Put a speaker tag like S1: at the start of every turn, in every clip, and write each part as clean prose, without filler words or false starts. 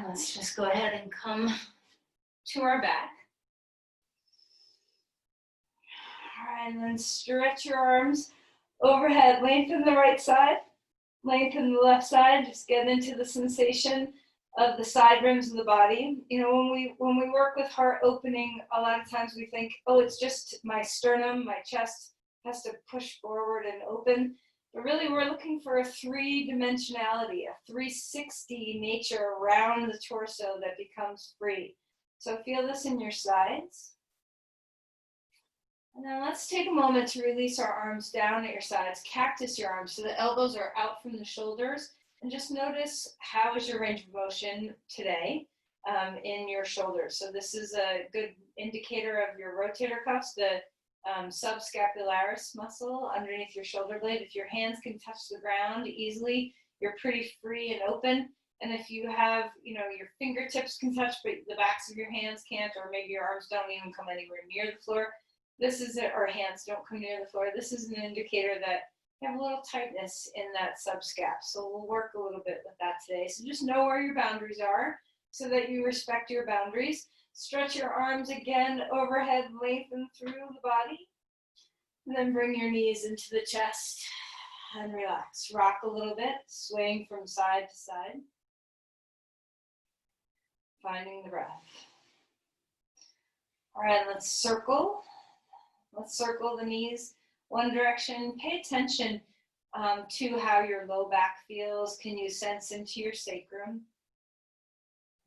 S1: Let's just go ahead and come to our back. All right, and then stretch your arms overhead. Lengthen the right side, lengthen the left side. Just get into the sensation of the side rims of the body. You know, when we work with heart opening, a lot of times we think, oh, it's just my sternum, my chest has to push forward and open. But really, we're looking for a three-dimensionality, a 360 nature around the torso that becomes free. So feel this in your sides. And then let's take a moment to release our arms down at your sides. Cactus your arms so the elbows are out from the shoulders. And just notice how is your range of motion today in your shoulders. So this is a good indicator of your rotator cuffs, the subscapularis muscle underneath your shoulder blade. If your hands can touch the ground easily, you're pretty free and open. And if you have, you know, your fingertips can touch, but the backs of your hands can't, or maybe your arms don't even come anywhere near the floor, this is it, or hands don't come near the floor. This is an indicator that you have a little tightness in that subscap. So we'll work a little bit with that today. So just know where your boundaries are so that you respect your boundaries. Stretch your arms again overhead, lengthen through the body. And then bring your knees into the chest and relax. Rock a little bit, swaying from side to side. Finding the breath. All right, let's circle. Let's circle the knees one direction. Pay attention to how your low back feels. Can you sense into your sacrum?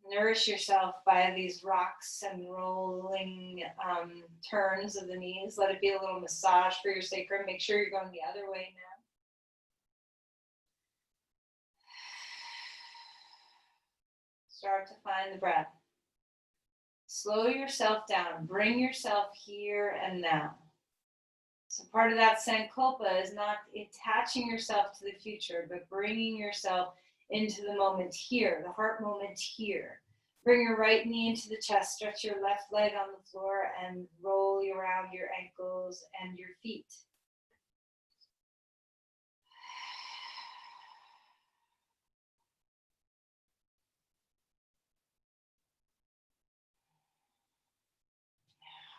S1: Nourish yourself by these rocks and rolling turns of the knees. Let it be a little massage for your sacrum. Make sure you're going the other way now. Start to find the breath. Slow yourself down. Bring yourself here and now. So part of that sankalpa is not attaching yourself to the future, but bringing yourself into the moment here, the heart moment here. Bring your right knee into the chest, stretch your left leg on the floor, and roll around your ankles and your feet.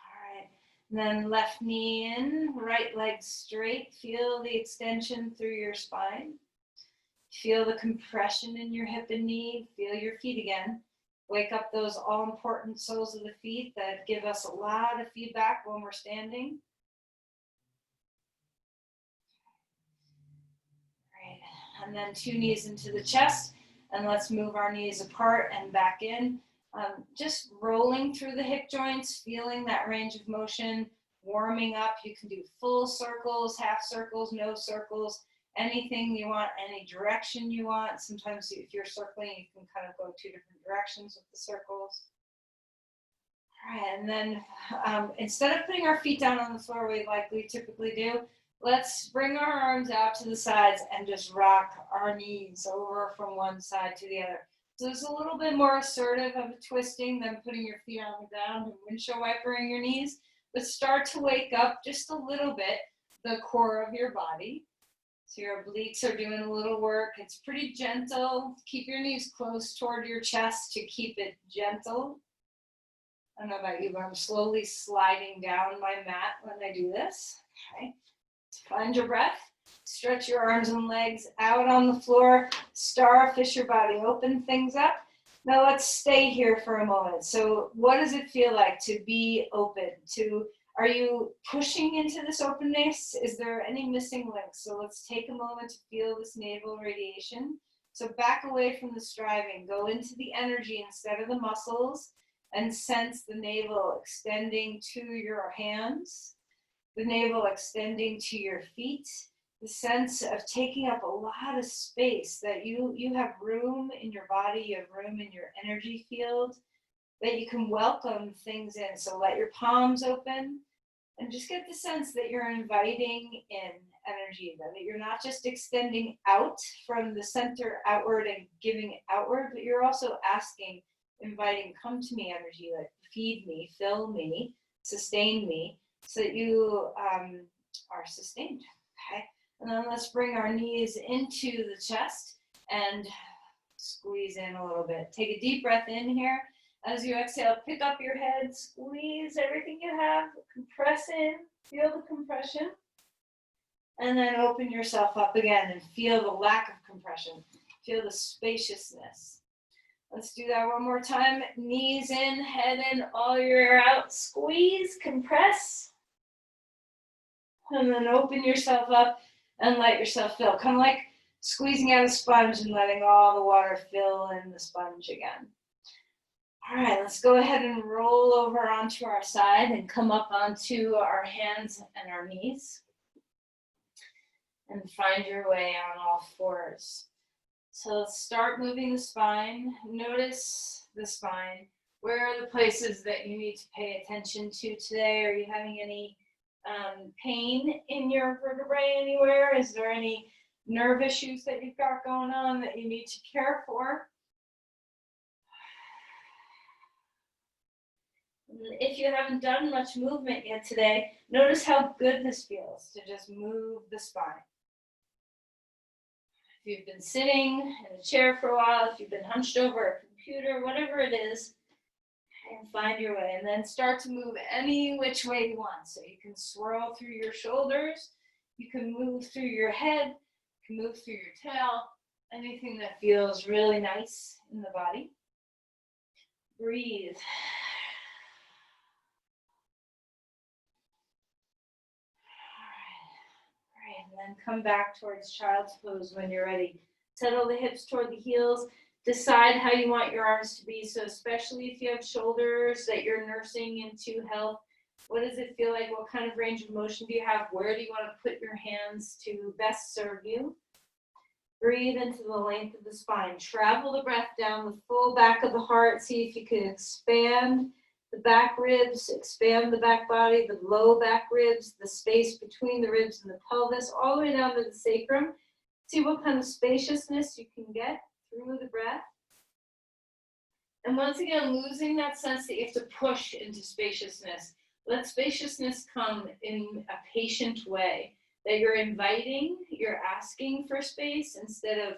S1: All right, and then left knee in, right leg straight. Feel the extension through your spine. Feel the compression in your hip and knee. Feel your feet again. Wake up those all-important soles of the feet that give us a lot of feedback when we're standing. Right. And then 2 knees into the chest. And let's move our knees apart and back in. Just rolling through the hip joints, feeling that range of motion, warming up. You can do full circles, half circles, no circles. Anything you want, any direction you want. Sometimes if you're circling, you can kind of go 2 different directions with the circles. All right, and then instead of putting our feet down on the floor like we typically do, let's bring our arms out to the sides and just rock our knees over from one side to the other. So it's a little bit more assertive of a twisting than putting your feet on the ground and windshield wipering your knees, but start to wake up just a little bit the core of your body. So your obliques are doing a little work. It's pretty gentle. Keep your knees close toward your chest to keep it gentle. I don't know about you, but I'm slowly sliding down my mat when I do this. Okay. Find your breath. Stretch your arms and legs out on the floor. Starfish your body. Open things up. Now let's stay here for a moment. So what does it feel like to be open? Are you pushing into this openness? Is there any missing links? So let's take a moment to feel this navel radiation. So back away from the striving. Go into the energy instead of the muscles and sense the navel extending to your hands, the navel extending to your feet, the sense of taking up a lot of space, that you have room in your body, you have room in your energy field, that you can welcome things in. So let your palms open and just get the sense that you're inviting in energy, that you're not just extending out from the center outward and giving outward, but you're also asking, inviting, come to me energy, like feed me, fill me, sustain me, so that you are sustained. Okay. And then let's bring our knees into the chest and squeeze in a little bit. Take a deep breath in here. As you exhale, pick up your head, squeeze everything you have, compress in, feel the compression, and then open yourself up again and feel the lack of compression. Feel the spaciousness. Let's do that one more time. Knees in, head in, all your air out. Squeeze, compress. And then open yourself up and let yourself fill. Kind of like squeezing out a sponge and letting all the water fill in the sponge again. All right, let's go ahead and roll over onto our side and come up onto our hands and our knees. And find your way on all fours. So let's start moving the spine. Notice the spine. Where are the places that you need to pay attention to today? Are you having any pain in your vertebrae anywhere? Is there any nerve issues that you've got going on that you need to care for? If you haven't done much movement yet today, notice how good this feels to just move the spine. If you've been sitting in a chair for a while, if you've been hunched over a computer, whatever it is, and find your way. And then start to move any which way you want. So you can swirl through your shoulders, you can move through your head, you can move through your tail, anything that feels really nice in the body. Breathe. And then come back towards child's pose when you're ready. Settle the hips toward the heels. Decide how you want your arms to be. So especially if you have shoulders that you're nursing into health, what does it feel like? What kind of range of motion do you have? Where do you want to put your hands to best serve you? Breathe into the length of the spine. Travel the breath down the full back of the heart. See if you can expand the back ribs, expand the back body, the low back ribs, the space between the ribs and the pelvis, all the way down to the sacrum. See what kind of spaciousness you can get through the breath. And once again, losing that sense that you have to push into spaciousness. Let spaciousness come in a patient way, that you're inviting, you're asking for space instead of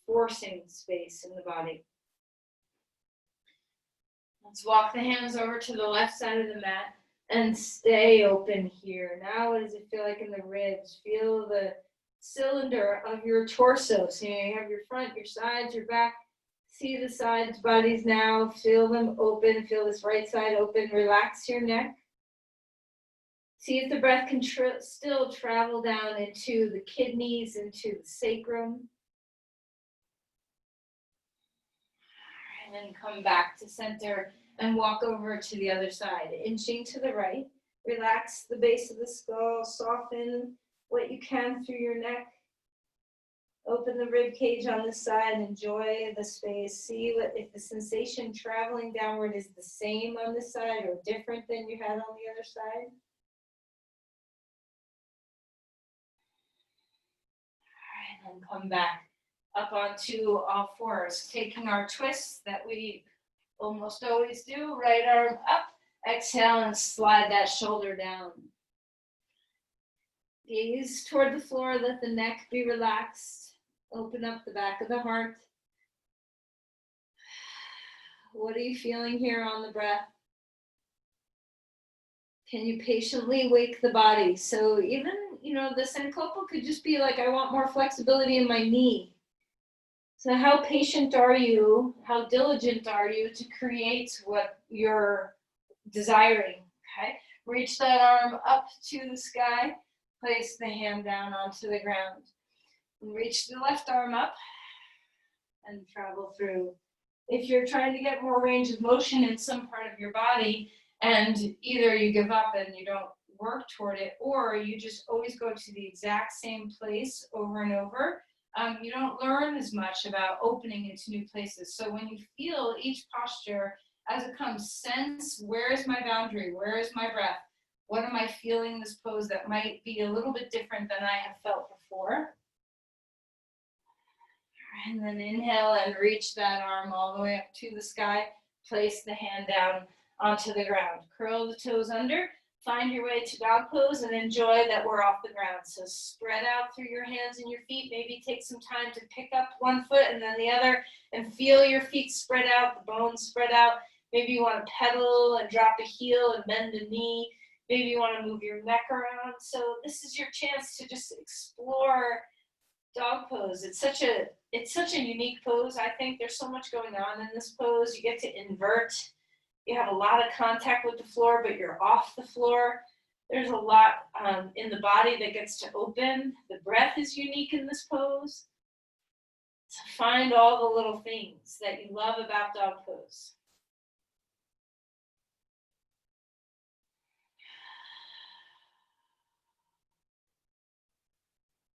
S1: forcing space in the body. Let's walk the hands over to the left side of the mat and stay open here. Now, what does it feel like in the ribs? Feel the cylinder of your torso. So you have your front, your sides, your back. See the sides, bodies now. Feel them open. Feel this right side open. Relax your neck. See if the breath can still travel down into the kidneys, into the sacrum. And then come back to center and walk over to the other side, inching to the right. Relax the base of the skull, soften what you can through your neck. Open the rib cage on this side, enjoy the space. See what if the sensation traveling downward is the same on this side or different than you had on the other side. All right, and come back up onto all fours, taking our twists that we almost always do. Right arm up, exhale and slide that shoulder down. Gaze toward the floor, let the neck be relaxed. Open up the back of the heart. What are you feeling here on the breath? Can you patiently wake the body? So even, the Sankalpa could just be like, I want more flexibility in my knee. So how patient are you? How diligent are you to create what you're desiring? Okay. Reach that arm up to the sky. Place the hand down onto the ground. And reach the left arm up and travel through. If you're trying to get more range of motion in some part of your body, and either you give up and you don't work toward it, or you just always go to the exact same place over and over, you don't learn as much about opening into new places. So when you feel each posture as it comes, sense, where is my boundary? Where is my breath? What am I feeling in this pose that might be a little bit different than I have felt before? And then inhale and reach that arm all the way up to the sky. Place the hand down onto the ground. Curl the toes under. Find your way to dog pose and enjoy that we're off the ground. So spread out through your hands and your feet. Maybe take some time to pick up one foot and then the other and feel your feet spread out, the bones spread out. Maybe you want to pedal and drop a heel and bend a knee. Maybe you want to move your neck around. So this is your chance to just explore dog pose. It's such a unique pose. I think there's so much going on in this pose. You get to invert. You have a lot of contact with the floor, but you're off the floor. There's a lot in the body that gets to open. The breath is unique in this pose. So find all the little things that you love about dog pose.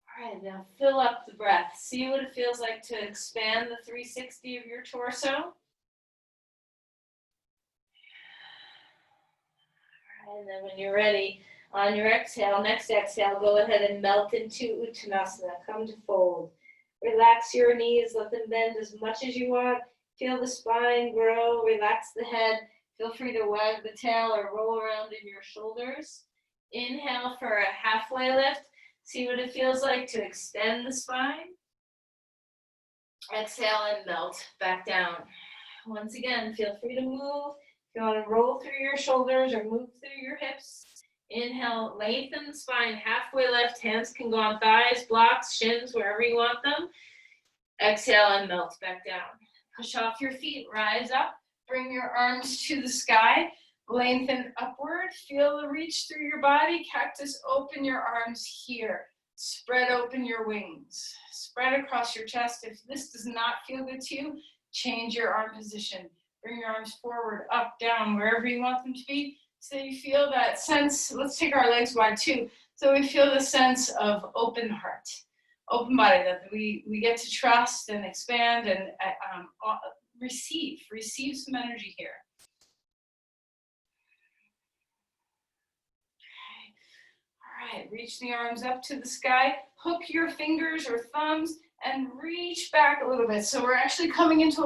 S1: All right, now fill up the breath. See what it feels like to expand the 360 of your torso. And then when you're ready, on your exhale, next exhale, go ahead and melt into Uttanasana. Come to fold. Relax your knees, let them bend as much as you want. Feel the spine grow, relax the head. Feel free to wag the tail or roll around in your shoulders. Inhale for a halfway lift. See what it feels like to extend the spine. Exhale and melt back down. Once again, feel free to move. If you want to roll through your shoulders or move through your hips, inhale, lengthen the spine, halfway lift. Hands can go on thighs, blocks, shins, wherever you want them. Exhale and melt back down. Push off your feet, rise up, bring your arms to the sky, lengthen upward, feel the reach through your body. Cactus, open your arms here. Spread open your wings. Spread across your chest. If this does not feel good to you, change your arm position. Bring your arms forward, up, down, wherever you want them to be. So you feel that sense. Let's take our legs wide too. So we feel the sense of open heart, open body, that we get to trust and expand and receive some energy here. All right, reach the arms up to the sky. Hook your fingers or thumbs and reach back a little bit. So we're actually coming into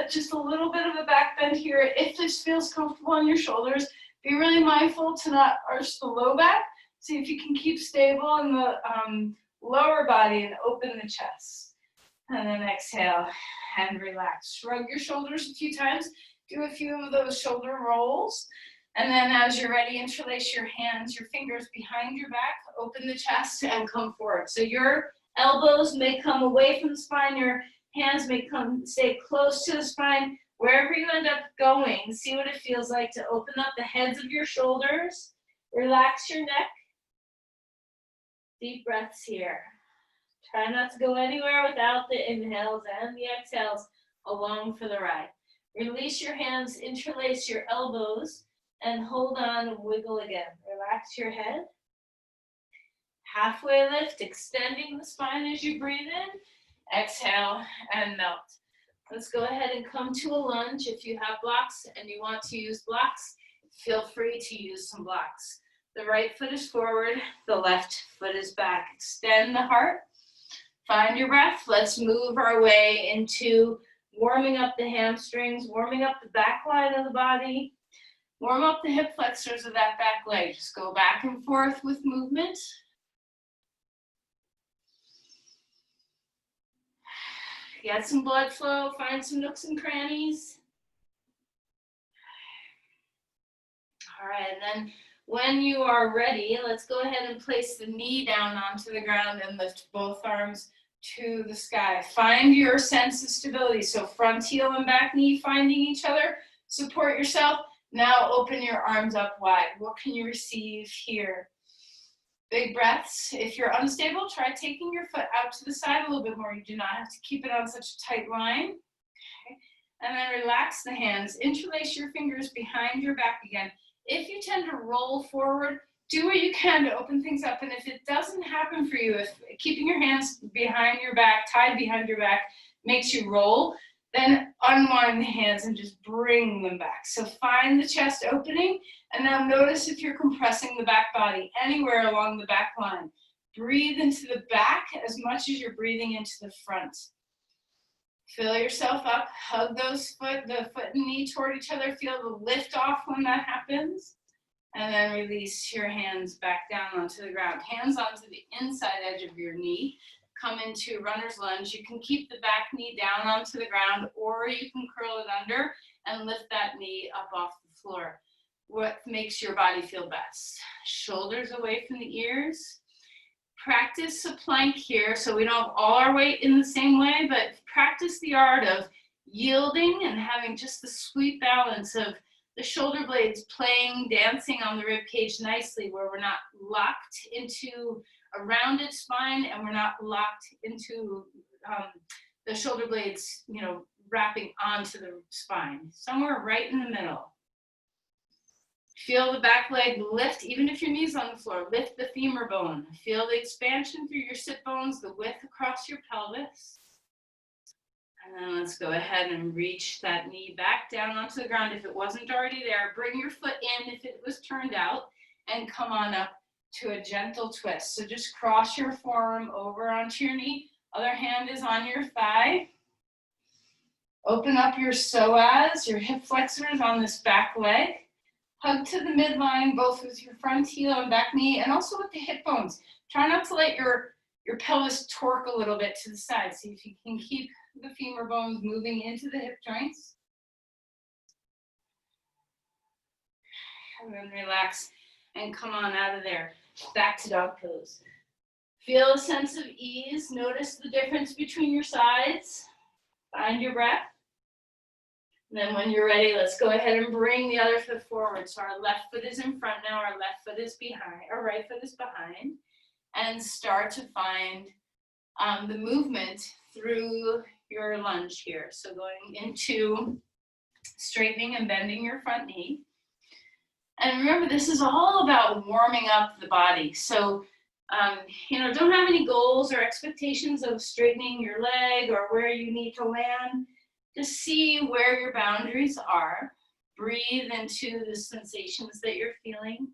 S1: just a little bit of a back bend here. If this feels comfortable on your shoulders, be really mindful to not arch the low back. See if you can keep stable in the lower body and open the chest. And then exhale and relax. Shrug your shoulders a few times. Do a few of those shoulder rolls. And then as you're ready, interlace your hands, your fingers behind your back, open the chest and come forward. So your elbows may come away from the spine, your hands may stay close to the spine. Wherever you end up going, see what it feels like to open up the heads of your shoulders, relax your neck. Deep breaths here. Try not to go anywhere without the inhales and the exhales along for the ride. Release your hands, interlace your elbows, and hold on and wiggle again. Relax your head. Halfway lift, extending the spine as you breathe in. Exhale and melt. Let's go ahead and come to a lunge. If you have blocks and you want to use blocks, feel free to use some blocks. The right foot is forward, the left foot is back. Extend the heart. Find your breath. Let's move our way into warming up the hamstrings, warming up the back line of the body. Warm up the hip flexors of that back leg. Just go back and forth with movement. Get some blood flow, find some nooks and crannies. All right, and then when you are ready, let's go ahead and place the knee down onto the ground and lift both arms to the sky. Find your sense of stability. So front heel and back knee finding each other. Support yourself. Now open your arms up wide. What can you receive here? Big breaths. If you're unstable, try taking your foot out to the side a little bit more. You do not have to keep it on such a tight line. Okay. And then relax the hands. Interlace your fingers behind your back again. If you tend to roll forward, do what you can to open things up. And if it doesn't happen for you, if keeping your hands behind your back, tied behind your back, makes you roll, then unwind the hands and just bring them back. So find the chest opening, and now notice if you're compressing the back body anywhere along the back line. Breathe into the back as much as you're breathing into the front. Fill yourself up, hug the foot and knee toward each other. Feel the lift off when that happens.
S2: And then release your hands back down onto the ground. Hands onto the inside edge of your knee. Come into runner's lunge. You can keep the back knee down onto the ground, or you can curl it under and lift that knee up off the floor. What makes your body feel best? Shoulders away from the ears. Practice a plank here so we don't have all our weight in the same way, but practice the art of yielding and having just the sweet balance of the shoulder blades playing, dancing on the rib cage nicely, where we're not locked into a rounded spine and we're not locked into the shoulder blades, wrapping onto the spine. Somewhere right in the middle. Feel the back leg lift, even if your knee's on the floor. Lift the femur bone. Feel the expansion through your sit bones, the width across your pelvis. And then let's go ahead and reach that knee back down onto the ground if it wasn't already there. Bring your foot in if it was turned out, and come on up to a gentle twist. So just cross your forearm over onto your knee. Other hand is on your thigh. Open up your psoas, your hip flexors on this back leg. Hug to the midline, both with your front heel and back knee, and also with the hip bones. Try not to let your pelvis torque a little bit to the side. See if you can keep the femur bones moving into the hip joints. And then relax and come on out of there. Back to dog pose. Feel a sense of ease. Notice the difference between your sides. Find your breath. And then when you're ready, let's go ahead and bring the other foot forward. So our left foot is in front now, our left foot is behind, our right foot is behind. And start to find the movement through your lunge here. So going into straightening and bending your front knee. And remember, this is all about warming up the body. So, don't have any goals or expectations of straightening your leg or where you need to land. Just see where your boundaries are. Breathe into the sensations that you're feeling.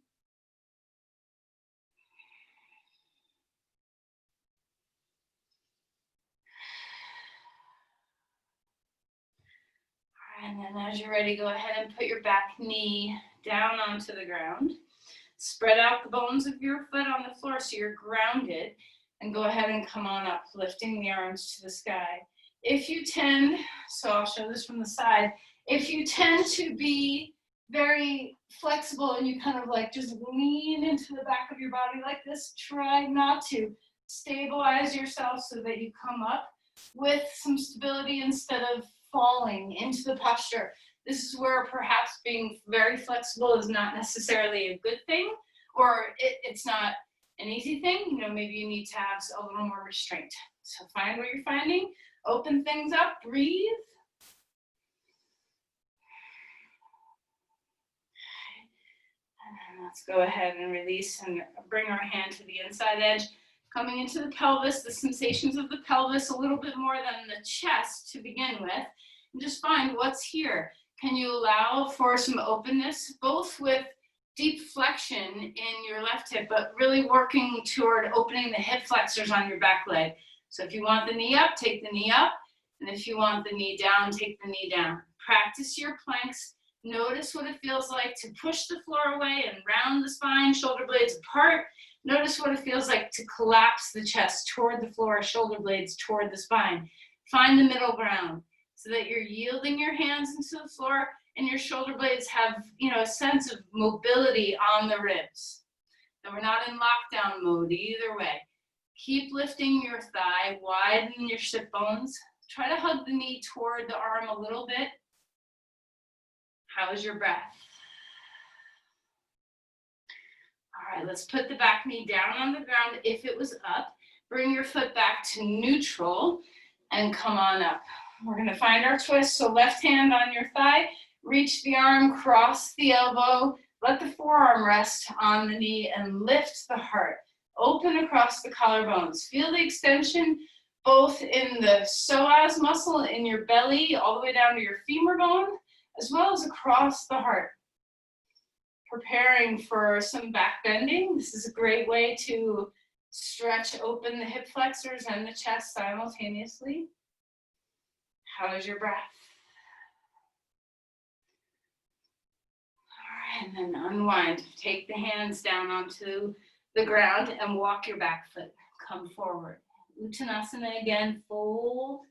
S2: And then as you're ready, go ahead and put your back knee down onto the ground. Spread out the bones of your foot on the floor so you're grounded. And go ahead and come on up, lifting the arms to the sky. If you tend, so I'll show this from the side, if you tend to be very flexible and you kind of like just lean into the back of your body like this, try not to. Stabilize yourself so that you come up with some stability instead of falling into the posture. This is where perhaps being very flexible is not necessarily a good thing, or it's not an easy thing. Maybe you need to have a little more restraint. So find what you're finding. Open things up, breathe. And let's go ahead and release and bring our hand to the inside edge. Coming into the pelvis, the sensations of the pelvis a little bit more than the chest to begin with. And just find what's here. Can you allow for some openness, both with deep flexion in your left hip, but really working toward opening the hip flexors on your back leg. So if you want the knee up, take the knee up. And if you want the knee down, take the knee down. Practice your planks. Notice what it feels like to push the floor away and round the spine, shoulder blades apart. Notice what it feels like to collapse the chest toward the floor, shoulder blades toward the spine. Find the middle ground so that you're yielding your hands into the floor and your shoulder blades have, a sense of mobility on the ribs. And we're not in lockdown mode either way. Keep lifting your thigh, widen your sit bones. Try to hug the knee toward the arm a little bit. How is your breath? All right, let's put the back knee down on the ground if it was up. Bring your foot back to neutral and come on up. We're going to find our twist. So left hand on your thigh, reach the arm, cross the elbow, let the forearm rest on the knee and lift the heart. Open across the collarbones. Feel the extension both in the psoas muscle in your belly all the way down to your femur bone, as well as across the heart. Preparing for some back bending. This is a great way to stretch open the hip flexors and the chest simultaneously. How is your breath? And then unwind. Take the hands down onto the ground and walk your back foot. Come forward. Uttanasana again, fold.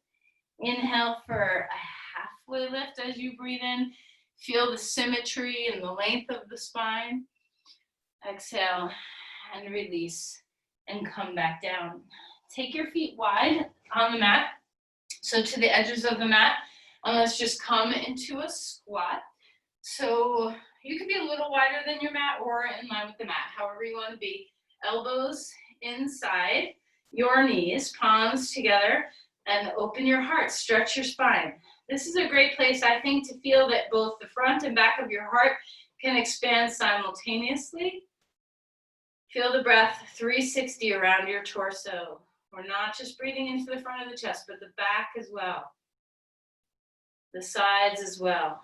S2: Inhale for a halfway lift as you breathe in. Feel the symmetry and the length of the spine. Exhale and release and come back down. Take your feet wide on the mat, so to the edges of the mat, and let's just come into a squat. So you can be a little wider than your mat or in line with the mat, however you want to be. Elbows inside your knees, palms together, and open your heart, stretch your spine. This is a great place, I think, to feel that both the front and back of your heart can expand simultaneously. Feel the breath 360 around your torso. We're not just breathing into the front of the chest, but the back as well. The sides as well.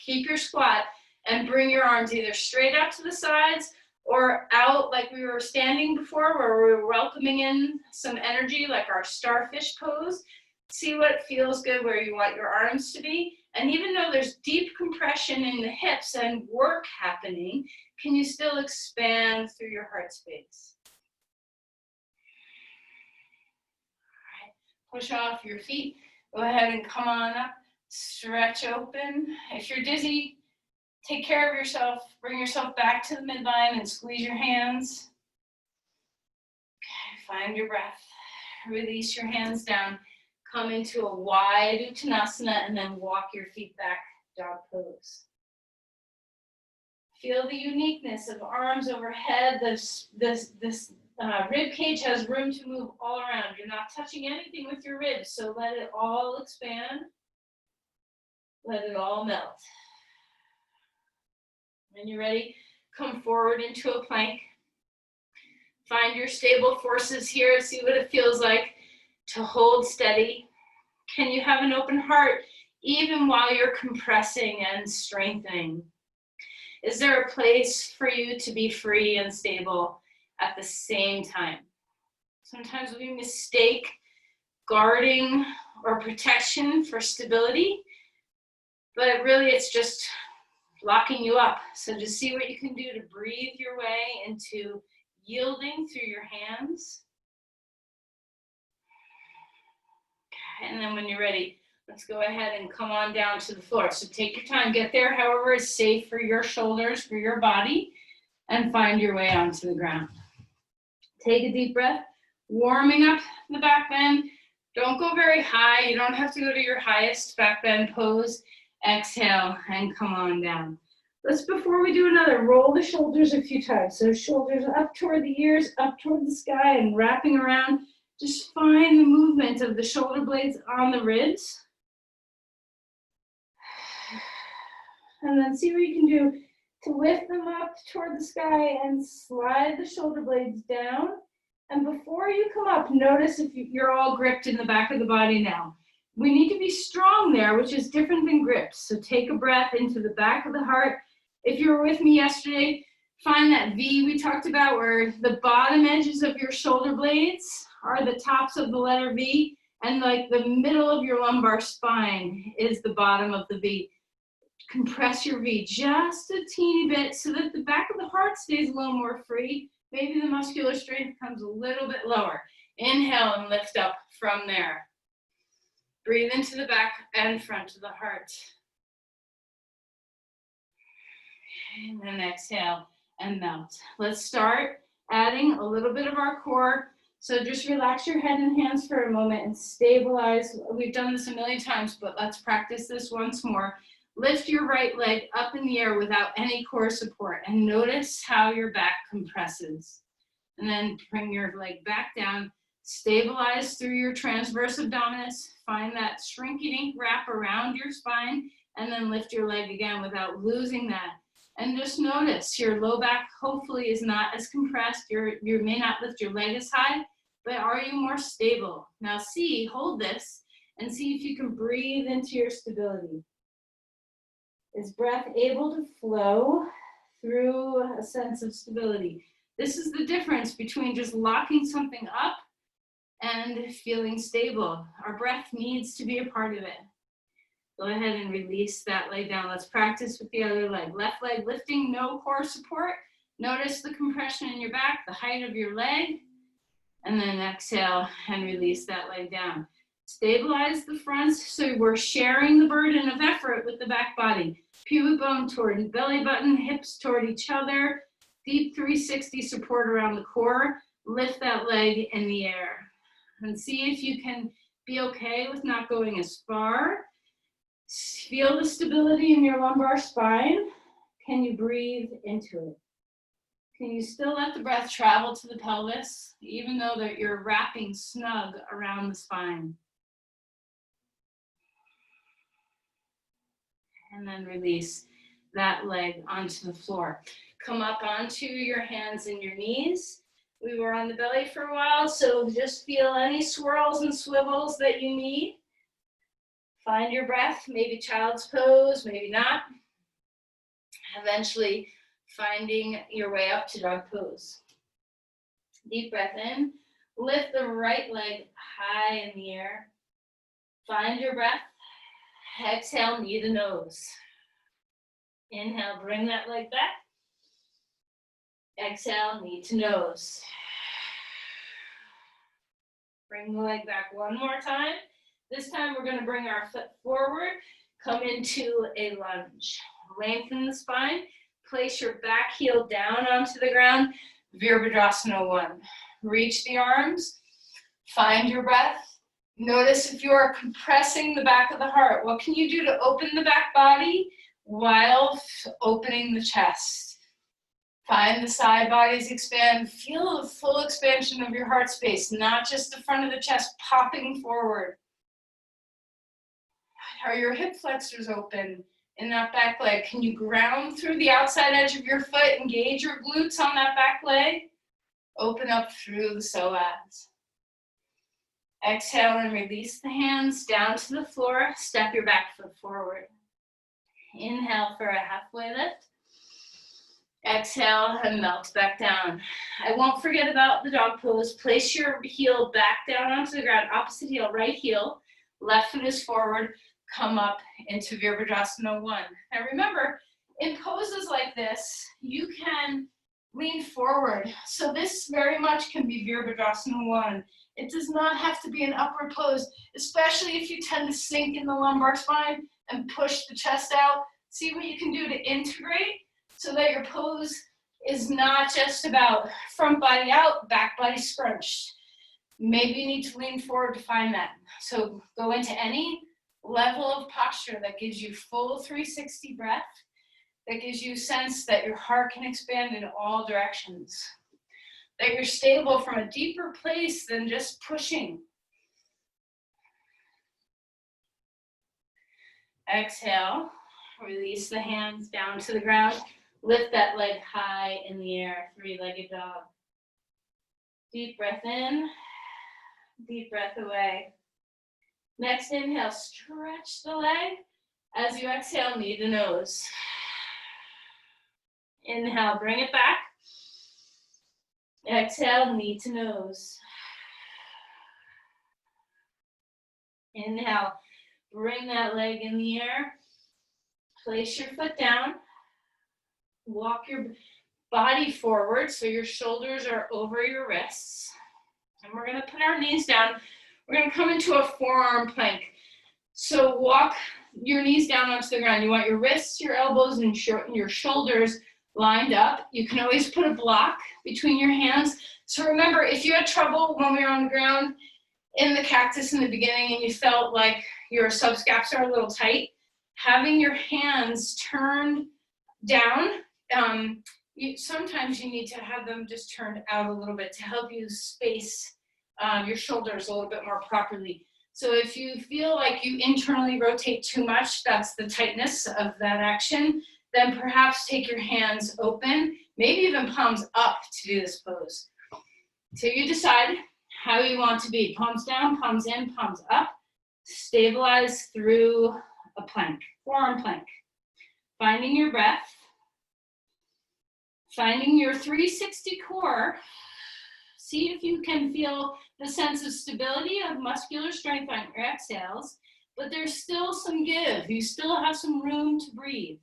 S2: Keep your squat and bring your arms either straight out to the sides or out like we were standing before, where we were welcoming in some energy like our starfish pose. See what feels good where you want your arms to be. And even though there's deep compression in the hips and work happening, can you still expand through your heart space? All right, push off your feet. Go ahead and come on up, stretch open. If you're dizzy, take care of yourself. Bring yourself back to the midline and squeeze your hands. Okay, find your breath. Release your hands down. Come into a wide Uttanasana and then walk your feet back, dog pose. Feel the uniqueness of arms overhead. This rib cage has room to move all around. You're not touching anything with your ribs, so let it all expand. Let it all melt. When you're ready, come forward into a plank. Find your stable forces here. See what it feels like to hold steady. Can you have an open heart even while you're compressing and strengthening? Is there a place for you to be free and stable at the same time? Sometimes we mistake guarding or protection for stability, but really it's just locking you up. So just see what you can do to breathe your way into yielding through your hands. Okay, and then when you're ready, let's go ahead and come on down to the floor. So take your time, get there however is safe for your shoulders, for your body, and find your way onto the ground. Take a deep breath, warming up the back bend. Don't go very high. You don't have to go to your highest back bend pose. Exhale and come on down. Let's, before we do another, roll the shoulders a few times. So shoulders up toward the ears, up toward the sky, and wrapping around. Just find the movement of the shoulder blades on the ribs. And then see what you can do to lift them up toward the sky and slide the shoulder blades down. And before you come up, notice if you're all gripped in the back of the body now. We need to be strong there, which is different than grips. So take a breath into the back of the heart. If you were with me yesterday, find that V we talked about where the bottom edges of your shoulder blades are the tops of the letter V, and like the middle of your lumbar spine is the bottom of the V. Compress your V just a teeny bit so that the back of the heart stays a little more free. Maybe the muscular strength comes a little bit lower. Inhale and lift up from there. Breathe into the back and front of the heart. And then exhale and melt. Let's start adding a little bit of our core. So just relax your head and hands for a moment and stabilize. We've done this a million times, but let's practice this once more. Lift your right leg up in the air without any core support and notice how your back compresses. And then bring your leg back down. Stabilize through your transverse abdominis. Find that shrinky-dink wrap around your spine and then lift your leg again without losing that. And just notice your low back hopefully is not as compressed. You may not lift your leg as high, but are you more stable? Now see, hold this and see if you can breathe into your stability. Is breath able to flow through a sense of stability? This is the difference between just locking something up and feeling stable. Our breath needs to be a part of it. Go ahead and release that leg down. Let's practice with the other leg. Left leg lifting, no core support. Notice the compression in your back, the height of your leg, and then exhale and release that leg down. Stabilize the fronts so we're sharing the burden of effort with the back body. Pubic bone toward belly button, hips toward each other. Deep 360 support around the core. Lift that leg in the air. And see if you can be okay with not going as far. Feel the stability in your lumbar spine. Can you breathe into it? Can you still let the breath travel to the pelvis, even though that you're wrapping snug around the spine? And then release that leg onto the floor. Come up onto your hands and your knees. We were on the belly for a while, so just feel any swirls and swivels that you need. Find your breath, maybe child's pose, maybe not. Eventually, finding your way up to dog pose. Deep breath in. Lift the right leg high in the air. Find your breath. Exhale, knee to nose. Inhale, bring that leg back. Exhale, knee to nose. Bring the leg back one more time. This time we're going to bring our foot forward, come into a lunge. Lengthen the spine, place your back heel down onto the ground, Virabhadrasana 1. Reach the arms, find your breath. Notice if you are compressing the back of the heart. What can you do to open the back body while opening the chest? Find the side bodies expand. Feel the full expansion of your heart space, not just the front of the chest popping forward. Are your hip flexors open in that back leg? Can you ground through the outside edge of your foot, engage your glutes on that back leg? Open up through the psoas. Exhale and release the hands down to the floor. Step your back foot forward. Inhale for a halfway lift. Exhale and melt back down. I won't forget about the dog pose. Place your heel back down onto the ground, opposite heel, right heel. Left foot is forward. Come up into Virabhadrasana 1. Now remember, in poses like this, you can lean forward. So this very much can be Virabhadrasana 1. It does not have to be an upward pose, especially if you tend to sink in the lumbar spine and push the chest out. See what you can do to integrate so that your pose is not just about front body out, back body scrunched. Maybe you need to lean forward to find that. So go into any level of posture that gives you full 360 breath, that gives you a sense that your heart can expand in all directions, that you're stable from a deeper place than just pushing. Exhale, release the hands down to the ground, lift that leg high in the air, three-legged dog. Deep breath in, deep breath away. Next inhale, stretch the leg. As you exhale, knee to nose. Inhale, bring it back. Exhale, knee to nose. Inhale, bring that leg in the air. Place your foot down. Walk your body forward so your shoulders are over your wrists. And we're going to put our knees down. We're going to come into a forearm plank. So walk your knees down onto the ground. You want your wrists, your elbows, and your shoulders lined up. You can always put a block between your hands. So remember, if you had trouble when we were on the ground in the cactus in the beginning and you felt like your subscaps are a little tight, having your hands turned down, sometimes you need to have them just turned out a little bit to help you space your shoulders a little bit more properly. So if you feel like you internally rotate too much, that's the tightness of that action, then perhaps take your hands open, maybe even palms up to do this pose. So you decide how you want to be. Palms down, palms in, palms up. Stabilize through a plank, forearm plank. Finding your breath. Finding your 360 core. See if you can feel the sense of stability of muscular strength on your exhales, but there's still some give. You still have some room to breathe.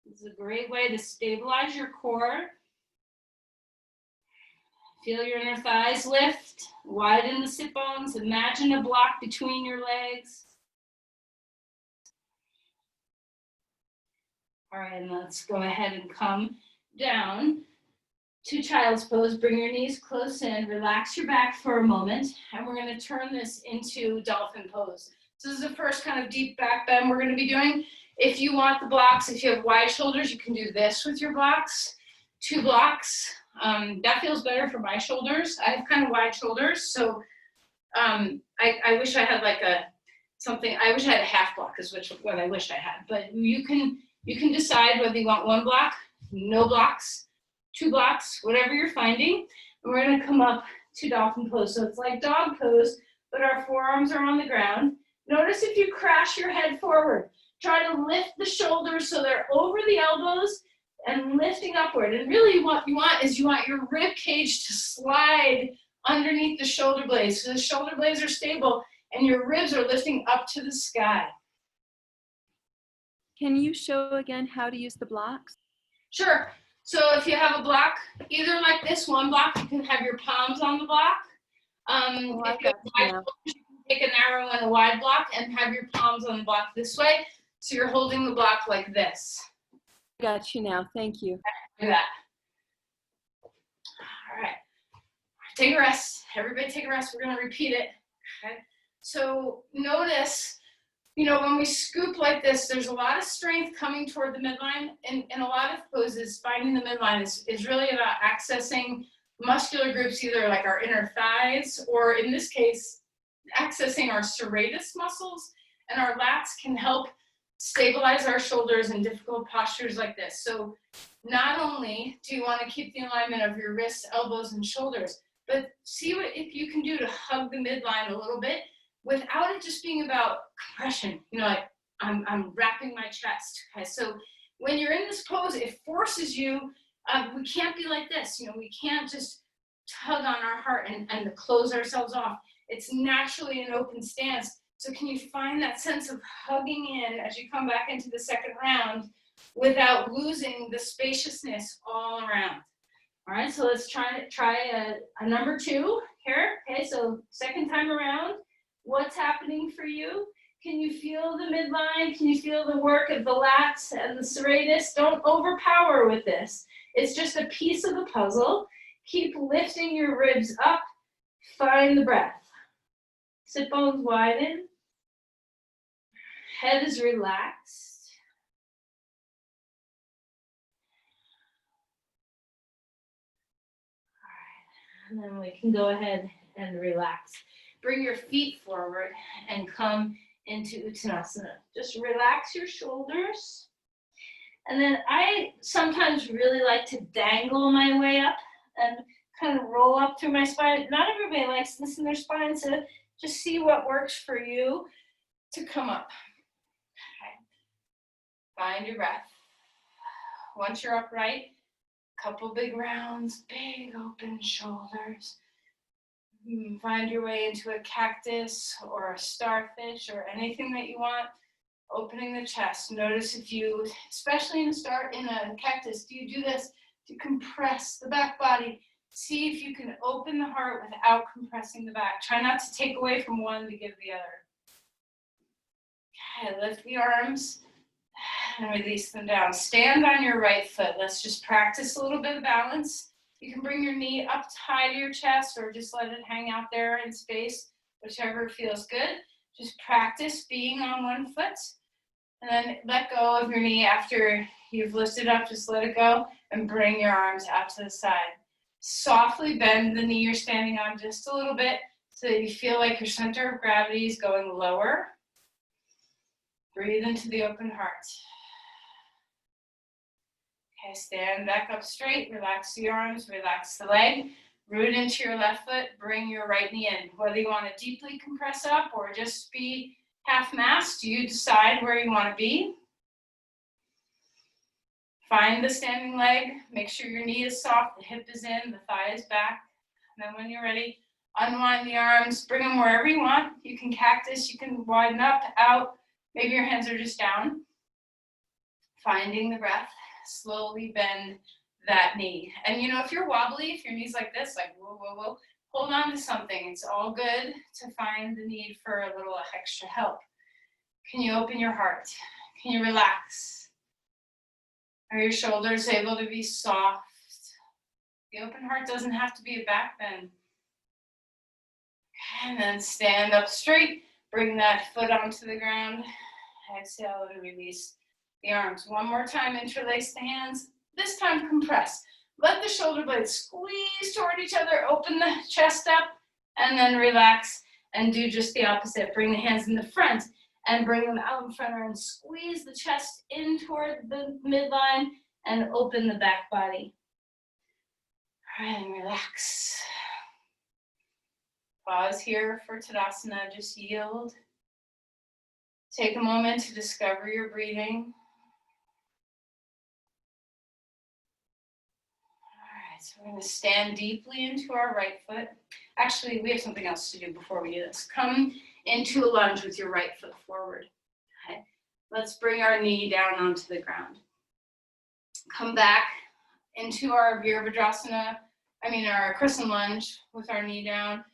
S2: This is a great way to stabilize your core. Feel your inner thighs lift, widen the sit bones, imagine a block between your legs. All right, and let's go ahead and come down to child's pose. Bring your knees close in, relax your back for a moment, and we're going to turn this into dolphin pose. So this is the first kind of deep back bend we're going to be doing. If you want the blocks, if you have wide shoulders, you can do this with your blocks, 2 blocks. That feels better for my shoulders. I have kind of wide shoulders, so I wish I had like something. I wish I had a half block is what I wish I had. But you can decide whether you want 1 block, no blocks, 2 blocks, whatever you're finding. And we're going to come up to dolphin pose. So it's like dog pose, but our forearms are on the ground. Notice if you crash your head forward. Try to lift the shoulders so they're over the elbows and lifting upward. And really what you want your rib cage to slide underneath the shoulder blades. So the shoulder blades are stable and your ribs are lifting up to the sky.
S3: Can you show again how to use the blocks?
S2: Sure. So if you have a block, either like this 1 block, you can have your palms on the block. If you have wide shoulders, you can take a narrow and a wide block and have your palms on the block this way. So you're holding the block like this.
S3: Got you now. Thank you.
S2: Like that. All right. Take a rest. Everybody take a rest. We're going to repeat it. Okay. So notice, when we scoop like this, there's a lot of strength coming toward the midline. In a lot of poses, finding the midline is really about accessing muscular groups, either like our inner thighs, or in this case, accessing our serratus muscles, and our lats can help stabilize our shoulders in difficult postures like this. So not only do you want to keep the alignment of your wrists, elbows, and shoulders, but see what if you can do to hug the midline a little bit without it just being about compression. Like I'm wrapping my chest. Okay, so when you're in this pose, it forces you. We can't be like this. We can't just tug on our heart and close ourselves off. It's naturally an open stance. So can you find that sense of hugging in as you come back into the second round without losing the spaciousness all around? All right, so let's try a number 2 here. Okay, so second time around, what's happening for you? Can you feel the midline? Can you feel the work of the lats and the serratus? Don't overpower with this. It's just a piece of the puzzle. Keep lifting your ribs up. Find the breath. Sit bones widen. Head is relaxed. All right, and then we can go ahead and relax. Bring your feet forward and come into Uttanasana. Just relax your shoulders. And then I sometimes really like to dangle my way up and kind of roll up through my spine. Not everybody likes this in their spine, so just see what works for you to come up. Okay. Find your breath. Once you're upright, couple big rounds, big open shoulders. Find your way into a cactus or a starfish or anything that you want. Opening the chest. Notice if you, especially in a cactus, do you do this to compress the back body? See if you can open the heart without compressing the back. Try not to take away from one to give the other. Okay, lift the arms and release them down. Stand on your right foot. Let's just practice a little bit of balance. You can bring your knee up high to your chest or just let it hang out there in space, whichever feels good. Just practice being on one foot and then let go of your knee after you've lifted up. Just let it go and bring your arms out to the side. Softly bend the knee you're standing on just a little bit so that you feel like your center of gravity is going lower. Breathe into the open heart. Okay, stand back up straight, relax the arms, relax the leg, root into your left foot, bring your right knee in. Whether you want to deeply compress up or just be half-mast, you decide where you want to be. Find the standing leg, make sure your knee is soft, the hip is in, the thigh is back. And then when you're ready, Unwind the arms, bring them wherever you want. You can cactus, you can widen up, out. Maybe your hands are just down. Finding the breath, slowly bend that knee. And you know, if you're wobbly, if your knee's like this, like whoa, whoa, whoa, hold on to something. It's all good to find the need for a little extra help. Can you open your heart? Can you relax? Are your shoulders able to be soft? The open heart doesn't have to be a back bend. And then stand up straight. Bring that foot onto the ground. Exhale and release the arms. One more time, interlace the hands. This time compress. Let the shoulder blades squeeze toward each other. Open the chest up and then relax and do just the opposite. Bring the hands in the front and bring them out in front and squeeze the chest in toward the midline and open the back body. All right, and relax. Pause here for Tadasana, just yield. Take a moment to discover your breathing. All right, so we're going to stand deeply into our right foot. Actually, we have something else to do before we do this. Come into a lunge with your right foot forward. Okay. Let's bring our knee down onto the ground. Come back into our our crescent lunge with our knee down.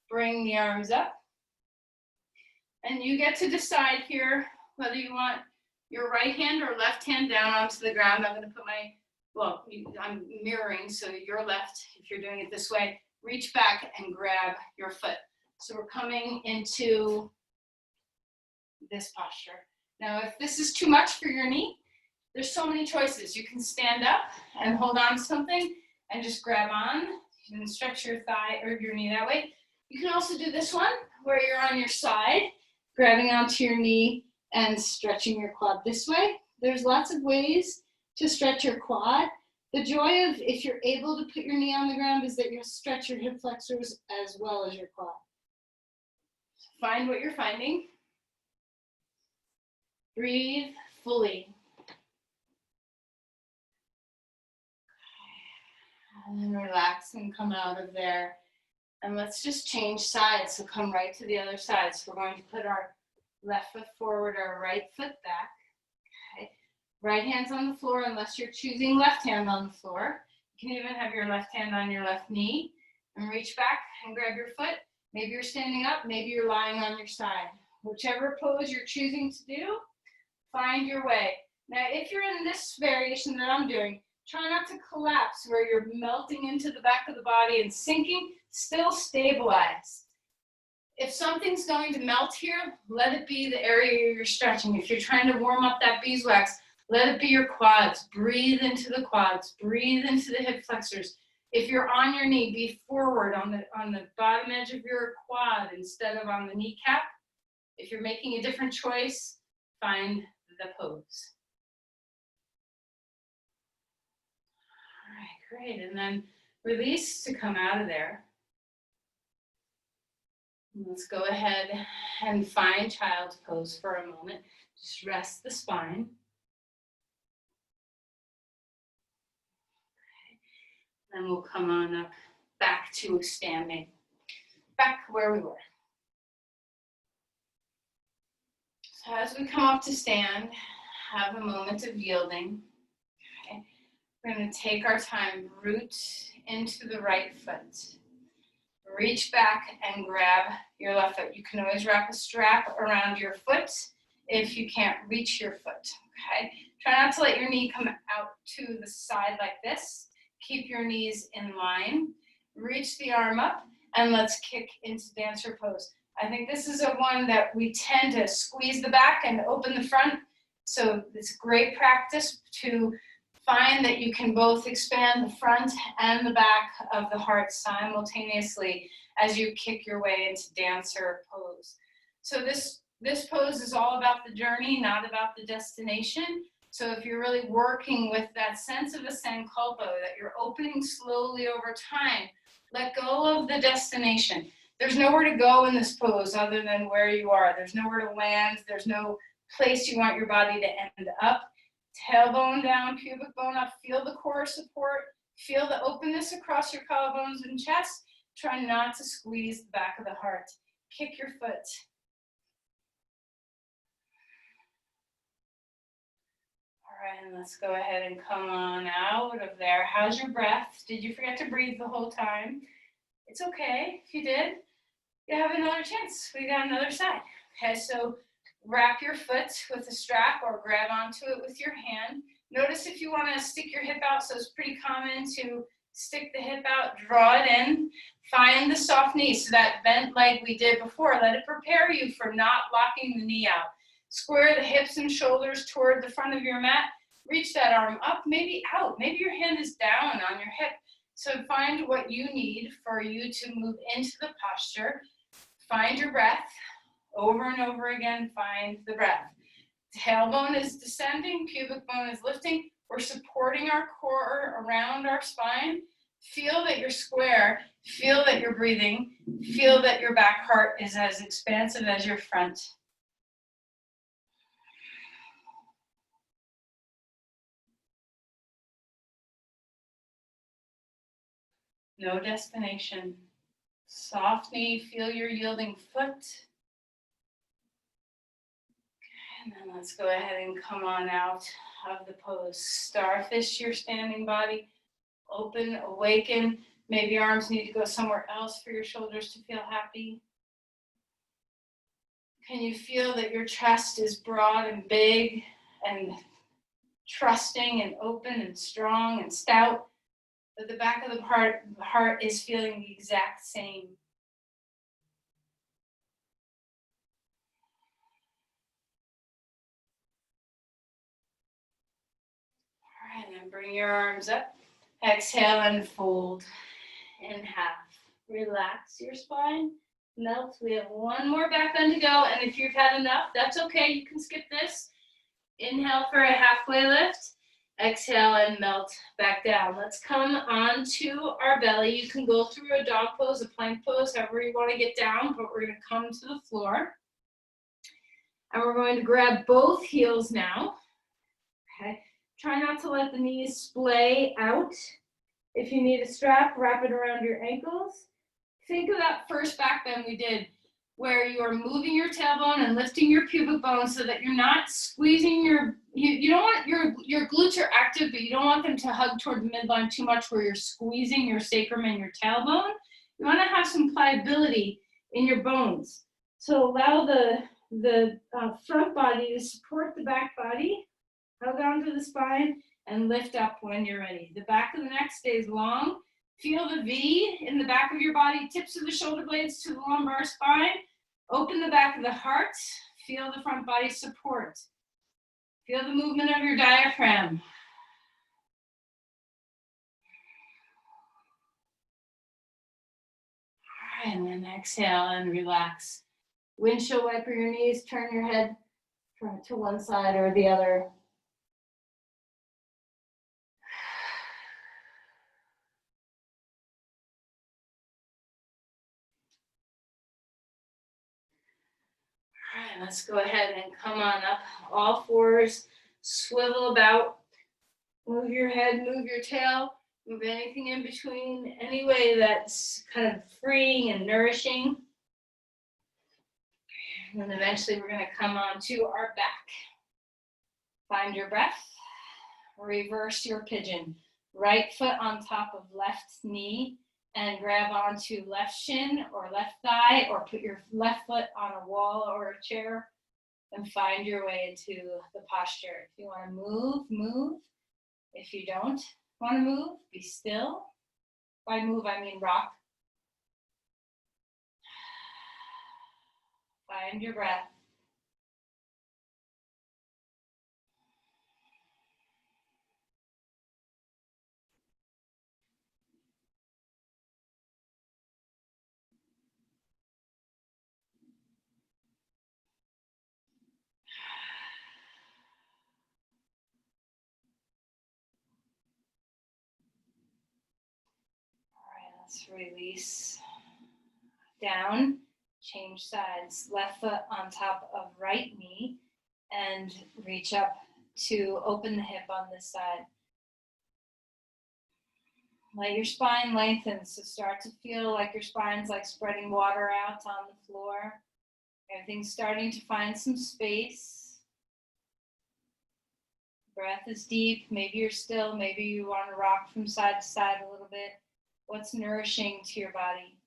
S2: Bring the arms up. And you get to decide here whether you want your right hand or left hand down onto the ground. I'm going to put I'm mirroring, so your left, if you're doing it this way, reach back and grab your foot. So we're coming into this posture. Now, if this is too much for your knee, there's so many choices. You can stand up and hold on to something and just grab on. You can stretch your thigh or your knee that way. You can also do this one where you're on your side, grabbing onto your knee and stretching your quad this way. There's lots of ways to stretch your quad. The joy of, if you're able to put your knee on the ground, is that you'll stretch your hip flexors as well as your quad. Find what you're finding. Breathe fully. And then relax and come out of there. And let's just change sides. So come right to the other side. So we're going to put our left foot forward, our right foot back. Okay. Right hand's on the floor unless you're choosing left hand on the floor. You can even have your left hand on your left knee and reach back and grab your foot. Maybe you're standing up, maybe you're lying on your side. Whichever pose you're choosing to do, find your way. Now, if you're in this variation that I'm doing, try not to collapse where you're melting into the back of the body and sinking. Still stabilize. If something's going to melt here, let it be the area you're stretching. If you're trying to warm up that beeswax, let it be your quads. Breathe into the quads. Breathe into the hip flexors. If you're on your knee, be forward on the bottom edge of your quad instead of on the kneecap. If you're making a different choice, find the pose. All right, great. And then release to come out of there. Let's go ahead and find child's pose for a moment. Just rest the spine. Okay. Then we'll come on up back to standing, back where we were. So as we come up to stand, have a moment of yielding. Okay. We're going to take our time, root into the right foot. Reach back and grab your left foot. You can always wrap a strap around your foot if you can't reach your foot, okay? Try not to let your knee come out to the side like this. Keep your knees in line. Reach the arm up and let's kick into dancer pose. I think this is a one that we tend to squeeze the back and open the front. So it's great practice to find that you can both expand the front and the back of the heart simultaneously as you kick your way into dancer pose. So this pose is all about the journey, not about the destination. So if you're really working with that sense of a sankalpa, that you're opening slowly over time, let go of the destination. There's nowhere to go in this pose other than where you are. There's nowhere to land. There's no place you want your body to end up. Tailbone down, pubic bone up. Feel the core support. Feel the openness across your collarbones and chest. Try not to squeeze the back of the heart. Kick your foot. All right, and let's go ahead and come on out of there. How's your breath? Did you forget to breathe the whole time? It's okay if you did. You have another chance. We got another side. Okay, so wrap your foot with a strap or grab onto it with your hand. Notice if you want to stick your hip out, so it's pretty common to stick the hip out, draw it in, find the soft knee, so that bent leg we did before, let it prepare you for not locking the knee out. Square the hips and shoulders toward the front of your mat, reach that arm up, maybe out, maybe your hand is down on your hip. So find what you need for you to move into the posture. Find your breath, over and over again, find the breath. Tailbone is descending, pubic bone is lifting. We're supporting our core around our spine. Feel that you're square, feel that you're breathing, feel that your back heart is as expansive as your front. No destination. Soft knee, feel your yielding foot. And then let's go ahead and come on out of the pose. Starfish your standing body. Open, awaken. Maybe your arms need to go somewhere else for your shoulders to feel happy. Can you feel that your chest is broad and big and trusting and open and strong and stout? But the back of the heart is feeling the exact same. All right, and bring your arms up. Exhale and fold in half. Relax your spine. Melt. We have one more back bend to go, and if you've had enough, that's okay. You can skip this. Inhale for a halfway lift. Exhale and melt back down. Let's come onto our belly. You can go through a dog pose, a plank pose, however you want to get down, but we're going to come to the floor. And we're going to grab both heels now. Okay. Try not to let the knees splay out. If you need a strap, wrap it around your ankles. Think of that first back bend we did, where you're moving your tailbone and lifting your pubic bone so that you're not squeezing you don't want your glutes are active, but you don't want them to hug toward the midline too much where you're squeezing your sacrum and your tailbone. You want to have some pliability in your bones. So allow the front body to support the back body, hug onto the spine, and lift up when you're ready. The back of the neck stays long. Feel the V in the back of your body, tips of the shoulder blades to the lumbar spine. Open the back of the heart. Feel the front body support. Feel the movement of your diaphragm. All right, and then exhale and relax. Windshield wiper your knees, turn your head to one side or the other. All right, let's go ahead and come on up. All fours, swivel about, move your head, move your tail, move anything in between, any way that's kind of freeing and nourishing. And then eventually we're going to come on to our back. Find your breath. Reverse your pigeon. Right foot on top of left knee and grab onto left shin or left thigh, or put your left foot on a wall or a chair and find your way into the posture. If you want to move, move. If you don't want to move, be still. By move, I mean rock. Find your breath. Let's release down, change sides, left foot on top of right knee, and reach up to open the hip on this side.
S1: Let your spine lengthen. So start to feel like your spine's like spreading water out on the floor. Everything's starting to find some space. Breath is deep. Maybe you're still. Maybe you want to rock from side to side a little bit. What's nourishing to your body?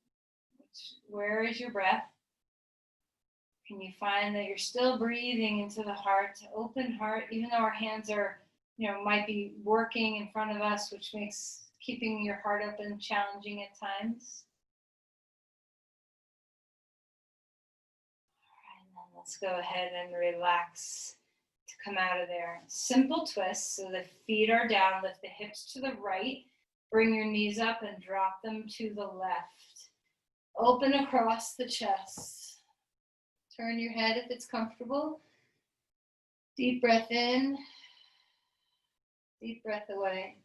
S1: Where is your breath? Can you find that you're still breathing into the heart, open heart, even though our hands are, might be working in front of us, which makes keeping your heart open challenging at times. All right, then let's go ahead and relax to come out of there. Simple twist, so the feet are down, lift the hips to the right, bring your knees up and drop them to the left. Open across the chest. Turn your head if it's comfortable. Deep breath in. Deep breath away.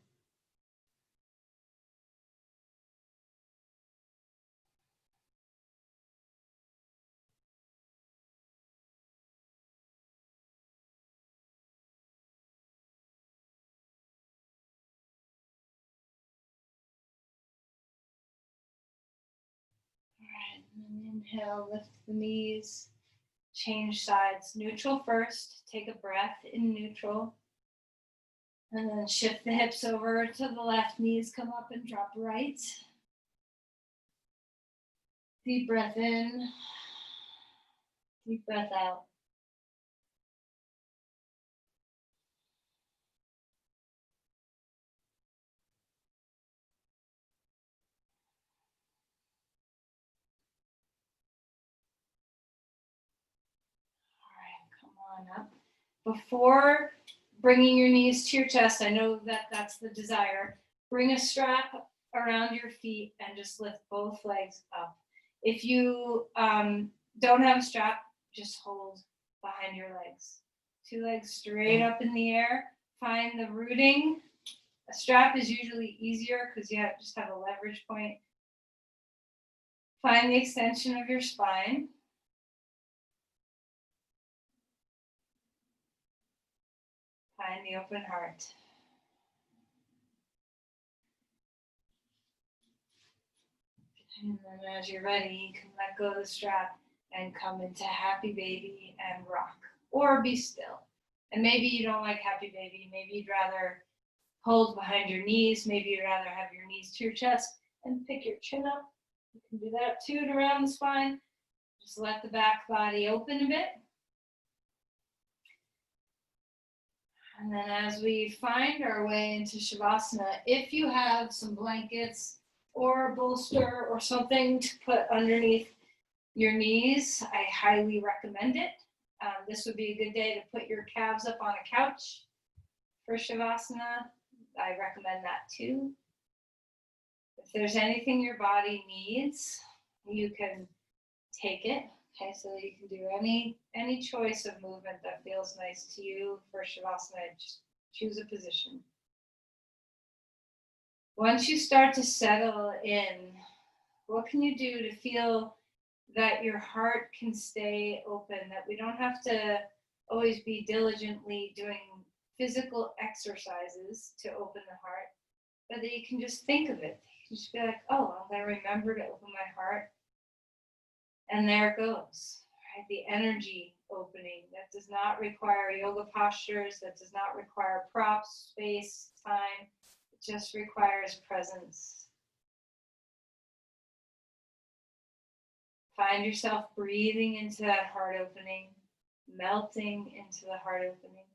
S1: All right, and then inhale, lift the knees. Change sides. Neutral first. Take a breath in neutral. And then shift the hips over to the left. Knees come up and drop right. Deep breath in. Deep breath out. All right, come on up. Before bringing your knees to your chest, I know that that's the desire. Bring a strap around your feet and just lift both legs up. If you don't have a strap, just hold behind your legs. 2 legs straight up in the air. Find the rooting. A strap is usually easier because you just have a leverage point. Find the extension of your spine. Find the open heart. And then as you're ready, you can let go of the strap and come into happy baby and rock. Or be still. And maybe you don't like happy baby. Maybe you'd rather hold behind your knees. Maybe you'd rather have your knees to your chest and pick your chin up. You can do that too to round the spine. Just let the back body open a bit. And then as we find our way into Shavasana, if you have some blankets or a bolster or something to put underneath your knees, I highly recommend it. This would be a good day to put your calves up on a couch for Shavasana. I recommend that too. If there's anything your body needs, you can take it. Okay, so you can do any choice of movement that feels nice to you for Shavasana. Just choose a position. Once you start to settle in, what can you do to feel that your heart can stay open, that we don't have to always be diligently doing physical exercises to open the heart, but that you can just think of it. You just be like, oh, I'm going to remember to open my heart. And there it goes, right? The energy opening that does not require yoga postures, that does not require props, space, time. It just requires presence. Find yourself breathing into that heart opening, melting into the heart opening.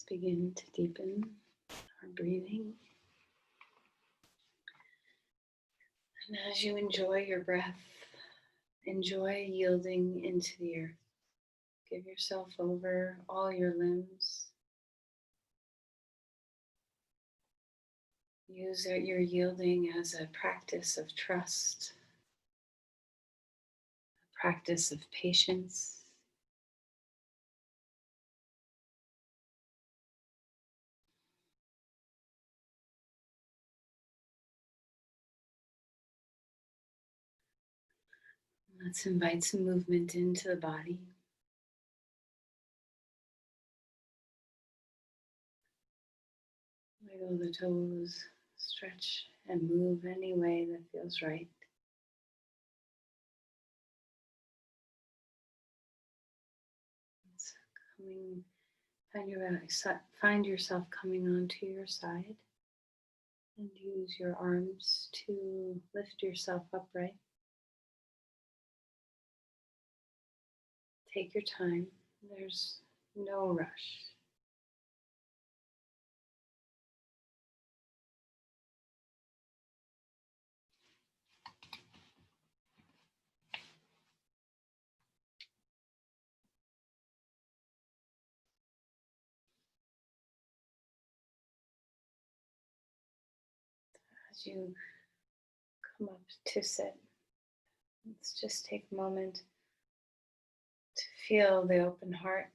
S4: Let's begin to deepen our breathing. And as you enjoy your breath, enjoy yielding into the earth. Give yourself over all your limbs. Use your yielding as a practice of trust, a practice of patience. Let's invite some movement into the body. Wiggle the toes, stretch and move any way that feels right. It's find yourself coming onto your side and use your arms to lift yourself upright. Take your time, there's no rush. As you come up to sit, let's just take a moment to feel the open heart.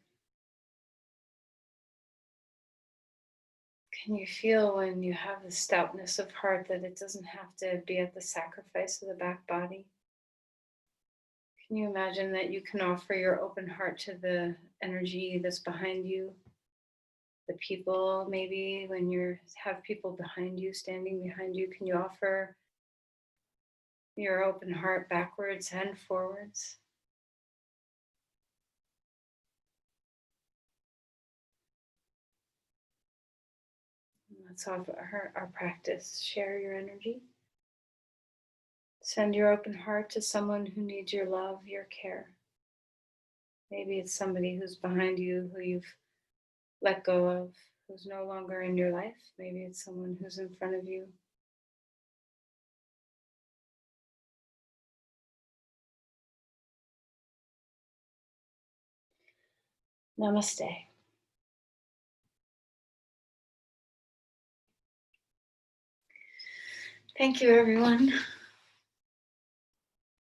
S4: Can you feel when you have the stoutness of heart that it doesn't have to be at the sacrifice of the back body? Can you imagine that you can offer your open heart to the energy that's behind you? The people, maybe when you have people behind you, standing behind you, can you offer your open heart backwards and forwards? Let's offer our practice. Share your energy. Send your open heart to someone who needs your love, your care. Maybe it's somebody who's behind you, who you've let go of, who's no longer in your life. Maybe it's someone who's in front of you. Namaste. Thank you, everyone.